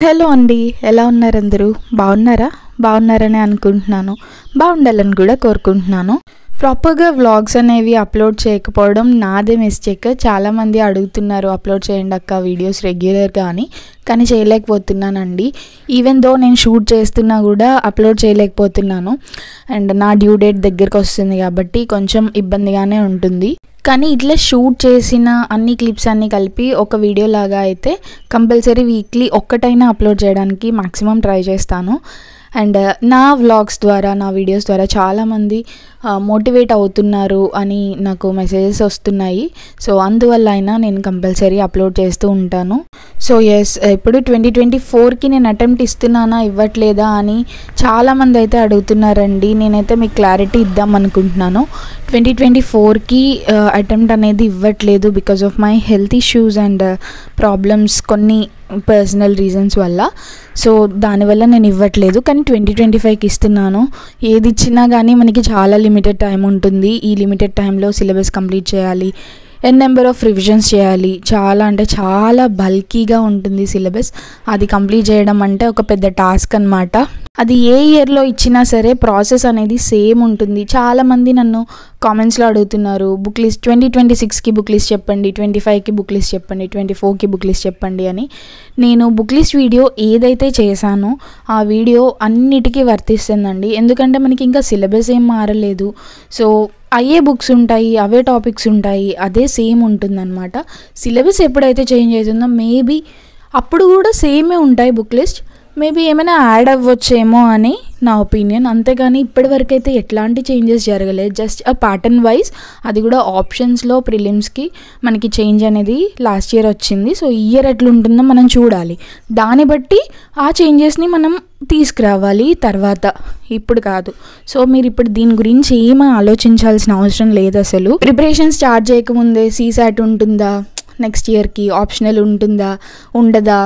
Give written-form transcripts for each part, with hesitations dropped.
Hello అండి, ఎలా ఉన్నారు అందరూ? బాగున్నారని అనుకుంటున్నాను. బాగుండాలని కూడా కోరుకుంటున్నాను. ప్రాపర్గా వ్లాగ్స్ అనేవి అప్లోడ్ చేయకపోవడం నాదే మిస్టేక్. చాలామంది అడుగుతున్నారు అప్లోడ్ చేయండి అక్క వీడియోస్ రెగ్యులర్గా అని, కానీ చేయలేకపోతున్నానండి. ఈవెన్ దో నేను షూట్ చేస్తున్నా కూడా అప్లోడ్ చేయలేకపోతున్నాను. అండ్ నా డ్యూ డేట్ దగ్గరకు వస్తుంది కాబట్టి కొంచెం ఇబ్బందిగానే ఉంటుంది. కానీ ఇట్లా షూట్ చేసిన అన్ని క్లిప్స్ అన్నీ కలిపి ఒక వీడియో లాగా అయితే కంపల్సరీ వీక్లీ ఒక్కటైనా అప్లోడ్ చేయడానికి మ్యాక్సిమం ట్రై చేస్తాను. అండ్ నా వ్లాగ్స్ ద్వారా, నా వీడియోస్ ద్వారా చాలామంది మోటివేట్ అవుతున్నారు అని నాకు మెసేజెస్ వస్తున్నాయి. సో అందువల్ల అయినా నేను కంపల్సరీ అప్లోడ్ చేస్తూ ఉంటాను. సో ఎస్, ఇప్పుడు 2024కి నేను అటెంప్ట్ ఇస్తున్నానా ఇవ్వట్లేదా అని చాలామంది అయితే అడుగుతున్నారండి. నేనైతే మీకు క్లారిటీ ఇద్దాం అనుకుంటున్నాను. 2024కి అటెంప్ట్ అనేది ఇవ్వట్లేదు because of my health issues and problems, కొన్ని పర్సనల్ రీజన్స్ వల్ల. సో దానివల్ల నేను ఇవ్వట్లేదు. కానీ 2025కి ఇస్తున్నాను. ఏది ఇచ్చినా కానీ మనకి చాలా లిమిటెడ్ టైం ఉంటుంది. ఈ లిమిటెడ్ టైంలో సిలబస్ కంప్లీట్ చేయాలి, నెంబర్ ఆఫ్ రివిజన్స్ చేయాలి. చాలా బల్కీగా ఉంటుంది సిలబస్. అది కంప్లీట్ చేయడం అంటే ఒక పెద్ద టాస్క్ అనమాట. అది ఏ ఇయర్లో ఇచ్చినా సరే ప్రాసెస్ అనేది సేమ్ ఉంటుంది. చాలామంది నన్ను కామెంట్స్లో అడుగుతున్నారు, బుక్ లిస్ట్ 2026కి బుక్ లిస్ట్ చెప్పండి, 25కి బుక్ లిస్ట్ చెప్పండి, 24కి బుక్ లిస్ట్ చెప్పండి అని. నేను బుక్ లిస్ట్ వీడియో ఏదైతే చేశానో ఆ వీడియో అన్నిటికీ వర్తిస్తుందండి. ఎందుకంటే మనకి ఇంకా సిలబస్ ఏం మారలేదు. సో అయ్యే బుక్స్ ఉంటాయి, అవే టాపిక్స్ ఉంటాయి, అదే సేమ్ ఉంటుందన్నమాట. సిలబస్ ఎప్పుడైతే చేంజ్ అవుతుందో మేబీ అప్పుడు కూడా సేమే ఉంటాయి బుక్ లిస్ట్. మేబీ ఏమైనా యాడ్ అవ్వచ్చేమో అని నా ఒపీనియన్. అంతేగాని ఇప్పటివరకు అయితే ఎట్లాంటి చేంజెస్ జరగలేదు. జస్ట్ ఆ ప్యాటర్న్ వైజ్, అది కూడా ఆప్షన్స్లో ప్రిలిమ్స్కి మనకి చేంజ్ అనేది లాస్ట్ ఇయర్ వచ్చింది. సో ఈ ఇయర్ ఎట్లుంటుందో మనం చూడాలి. దాన్ని బట్టి ఆ చేంజెస్ని మనం తీసుకురావాలి తర్వాత, ఇప్పుడు కాదు. సో మీరు ఇప్పుడు దీని గురించి ఏమీ ఆలోచించాల్సిన అవసరం లేదు. అసలు ప్రిపరేషన్ స్టార్ట్ చేయకముందే సీసాట్ ఉంటుందా, నెక్స్ట్ ఇయర్కి ఆప్షనల్ ఉంటుందా ఉండదా,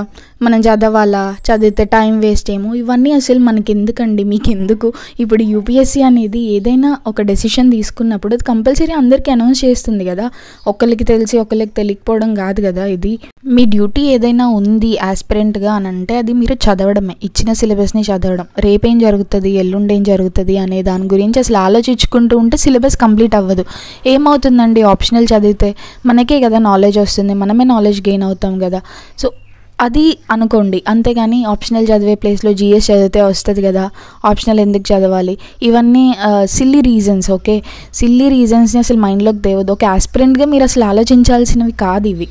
మనం చదవాలా, చదివితే టైం వేస్ట్ ఏమో, ఇవన్నీ అసలు మనకి ఎందుకండి, మీకు ఎందుకు? ఇప్పుడు యూపీఎస్సీ అనేది ఏదైనా ఒక డెసిషన్ తీసుకున్నప్పుడు అది కంపల్సరీ అందరికీ అనౌన్స్ చేస్తుంది కదా. ఒకరికి తెలిసి ఒకరికి తెలియకపోవడం కాదు కదా. ఇది మీ డ్యూటీ ఏదైనా ఉంది యాస్పిరెంట్గా అని అంటే అది మీరు చదవడమే, ఇచ్చిన సిలబస్ని చదవడం. రేపేం జరుగుతుంది, ఎల్లుండి ఏం జరుగుతుంది అనే దాని గురించి అసలు ఆలోచించుకుంటూ ఉంటే సిలబస్ కంప్లీట్ అవ్వదు. ఏమవుతుందండి, ఆప్షనల్ చదివితే మనకే కదా నాలెడ్జ్ వస్తుంది, మనమే నాలెడ్జ్ గెయిన్ అవుతాం కదా. సో అది అనుకోండి. అంతేగాని ఆప్షనల్ చదివే ప్లేస్లో జిఎస్ చదివితే వస్తుంది కదా, ఆప్షనల్ ఎందుకు చదవాలి, ఇవన్నీ సిల్లీ రీజన్స్. ఓకే, సిల్లీ రీజన్స్ని అసలు మైండ్లోకి తేవద్దు. ఓకే, ఆస్పిరెంట్గా మీరు అసలు ఆలోచించాల్సినవి కాదు ఇవి,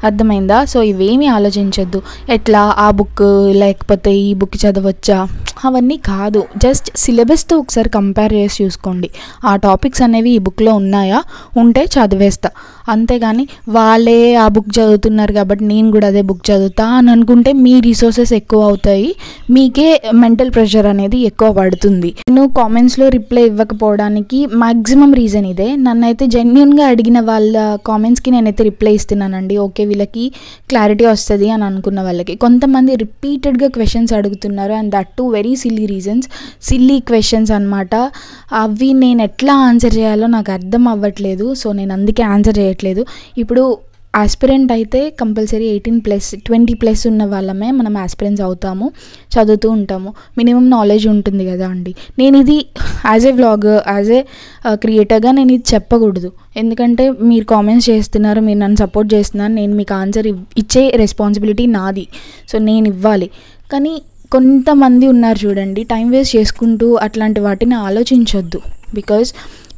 అర్థమైందా? సో ఇవేమీ ఆలోచించద్దు. ఎట్లా ఆ బుక్ లేకపోతే ఈ బుక్ చదవచ్చా, అవన్నీ కాదు. జస్ట్ సిలబస్తో ఒకసారి కంపేర్ చేసి చూసుకోండి, ఆ టాపిక్స్ అనేవి ఈ బుక్లో ఉన్నాయా, ఉంటే చదివేస్తా. అంతేగాని వాళ్ళే ఆ బుక్ చదువుతున్నారు కాబట్టి నేను కూడా అదే బుక్ చదువుతా అని అనుకుంటే మీ రిసోర్సెస్ ఎక్కువ అవుతాయి, మీకే మెంటల్ ప్రెషర్ అనేది ఎక్కువ పడుతుంది. నేను కామెంట్స్లో రిప్లై ఇవ్వకపోవడానికి మ్యాక్సిమం రీజన్ ఇదే. నన్నైతే జెన్యున్గా అడిగిన వాళ్ళ కామెంట్స్కి నేనైతే రిప్లై ఇస్తున్నానండి. ఓకే, వీళ్ళకి క్లారిటీ వస్తుంది అని అనుకున్న వాళ్ళకి. కొంతమంది రిపీటెడ్గా క్వశ్చన్స్ అడుగుతున్నారు, and that to very silly reasons, silly questions అనమాట. అవి నేను ఎట్లా ఆన్సర్ చేయాలో నాకు అర్థం అవ్వట్లేదు. సో నేను అందుకే ఆన్సర్ చేయట్లేదు. ఇప్పుడు ఆస్పిరెంట్ అయితే కంపల్సరీ 18+, 20+ ఉన్న వాళ్ళమే మనం ఆస్పిరెంట్స్ అవుతాము, చదువుతూ ఉంటాము, మినిమం నాలెడ్జ్ ఉంటుంది కదా అండి. నేను ఇది as a vlogger, as a క్రియేటర్గా నేను ఇది చెప్పకూడదు. ఎందుకంటే మీరు కామెంట్స్ చేస్తున్నారు, మీరు నన్ను సపోర్ట్ చేస్తున్నారు, నేను మీకు ఆన్సర్ ఇచ్చే రెస్పాన్సిబిలిటీ నాది. సో నేను ఇవ్వాలి. కానీ కొంతమంది ఉన్నారు చూడండి, టైం వేస్ట్ చేసుకుంటూ అట్లాంటి వాటిని ఆలోచించొద్దు. బికాజ్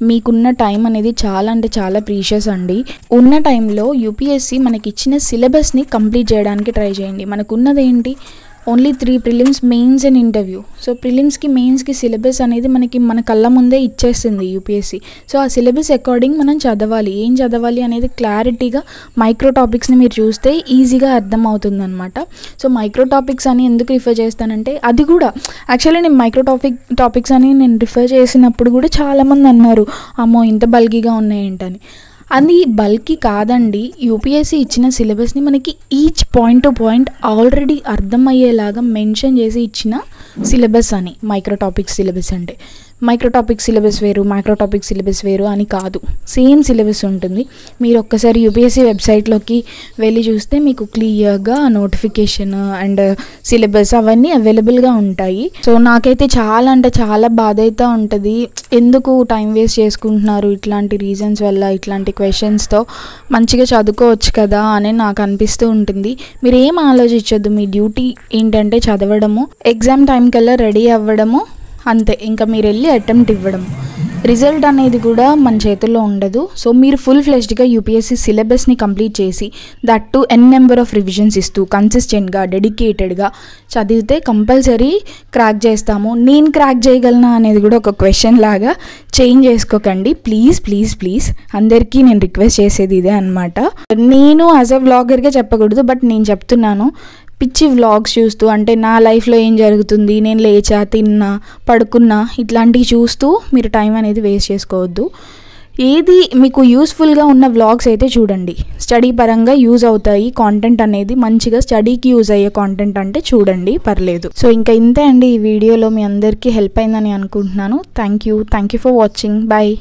మీకున్న టైం అనేది చాలా అంటే చాలా ప్రీషియస్ అండి. ఉన్న టైంలో యూపీఎస్సీ మనకి ఇచ్చిన సిలబస్ని కంప్లీట్ చేయడానికి ట్రై చేయండి. మనకున్నది ఏంటి, only 3 prelims, mains and interview. So ప్రిలిమ్స్కి, మెయిన్స్కి సిలబస్ అనేది మనకి మన కళ్ళ ముందే ఇచ్చేస్తుంది యూపీఎస్సీ. సో ఆ సిలబస్ అకార్డింగ్ మనం చదవాలి. ఏం చదవాలి అనేది క్లారిటీగా మైక్రో టాపిక్స్ని మీరు చూస్తే ఈజీగా అర్థం అవుతుంది అనమాట. సో మైక్రో టాపిక్స్ అని ఎందుకు రిఫర్ చేస్తానంటే, అది కూడా యాక్చువల్లీ నేను మైక్రో టాపిక్స్ అని నేను రిఫర్ చేసినప్పుడు కూడా చాలామంది అన్నారు, అమ్మో ఇంత బల్కీగా ఉన్నాయేంటని. అది బల్కీ కాదండి. యూపీఎస్సీ ఇచ్చిన సిలబస్ని మనకి each point to point already అర్థమయ్యేలాగా మెన్షన్ చేసి ఇచ్చిన సిలబస్ అని మైక్రో టాపిక్స్ సిలబస్ అంటే. మైక్రోటాపిక్ సిలబస్ వేరు, మైక్రోటాపిక్ సిలబస్ వేరు అని కాదు, సేమ్ సిలబస్ ఉంటుంది. మీరు ఒక్కసారి యూపీఎస్సీ వెబ్సైట్లోకి వెళ్ళి చూస్తే మీకు క్లియర్గా నోటిఫికేషన్ అండ్ సిలబస్ అవన్నీ అవైలబుల్గా ఉంటాయి. సో నాకైతే చాలా అంటే చాలా బాధ అయితే ఉంటుంది, ఎందుకు టైం వేస్ట్ చేసుకుంటున్నారు ఇట్లాంటి రీజన్స్ వల్ల, ఇట్లాంటి క్వశ్చన్స్తో మంచిగా చదువుకోవచ్చు కదా అని నాకు అనిపిస్తూ ఉంటుంది. మీరు ఏం ఆలోచించొద్దు, మీ డ్యూటీ ఏంటంటే చదవడము, ఎగ్జామ్ టైం కల్లా రెడీ అవ్వడము, అంతే. ఇంకా మీరు వెళ్ళి అటెంప్ట్ ఇవ్వడం, రిజల్ట్ అనేది కూడా మన చేతుల్లో ఉండదు. సో మీరు ఫుల్ ఫ్లెజ్డ్గా యూపీఎస్సీ సిలబస్ని కంప్లీట్ చేసి that too N number of revisions ఇస్తూ కన్సిస్టెంట్గా డెడికేటెడ్గా చదివితే కంపల్సరీ క్రాక్ చేస్తాము. నేను క్రాక్ చేయగలనా అనేది కూడా ఒక క్వశ్చన్ లాగా చేంజ్ చేసుకోకండి ప్లీజ్ ప్లీజ్ ప్లీజ్. అందరికీ నేను రిక్వెస్ట్ చేసేది ఇదే అనమాట. నేను యాజ్ ఎ వ్లాగర్గా చెప్పకూడదు, బట్ నేను చెప్తున్నాను, పిచ్చి వ్లాగ్స్ చూస్తూ, అంటే నా లైఫ్లో ఏం జరుగుతుంది, నేను లేచా, తిన్నా, పడుకున్నా, ఇట్లాంటివి చూస్తూ మీరు టైం అనేది వేస్ట్ చేసుకోవద్దు. ఏది మీకు యూస్ఫుల్గా ఉన్న వ్లాగ్స్ అయితే చూడండి, స్టడీ పరంగా యూజ్ అవుతాయి కాంటెంట్ అనేది, మంచిగా స్టడీకి యూజ్ అయ్యే కాంటెంట్ అంటే చూడండి, పర్లేదు. సో ఇంకా ఇంతే అండి, ఈ వీడియోలో మీ అందరికీ హెల్ప్ అయిందని అనుకుంటున్నాను. Thank you for watching. Bye.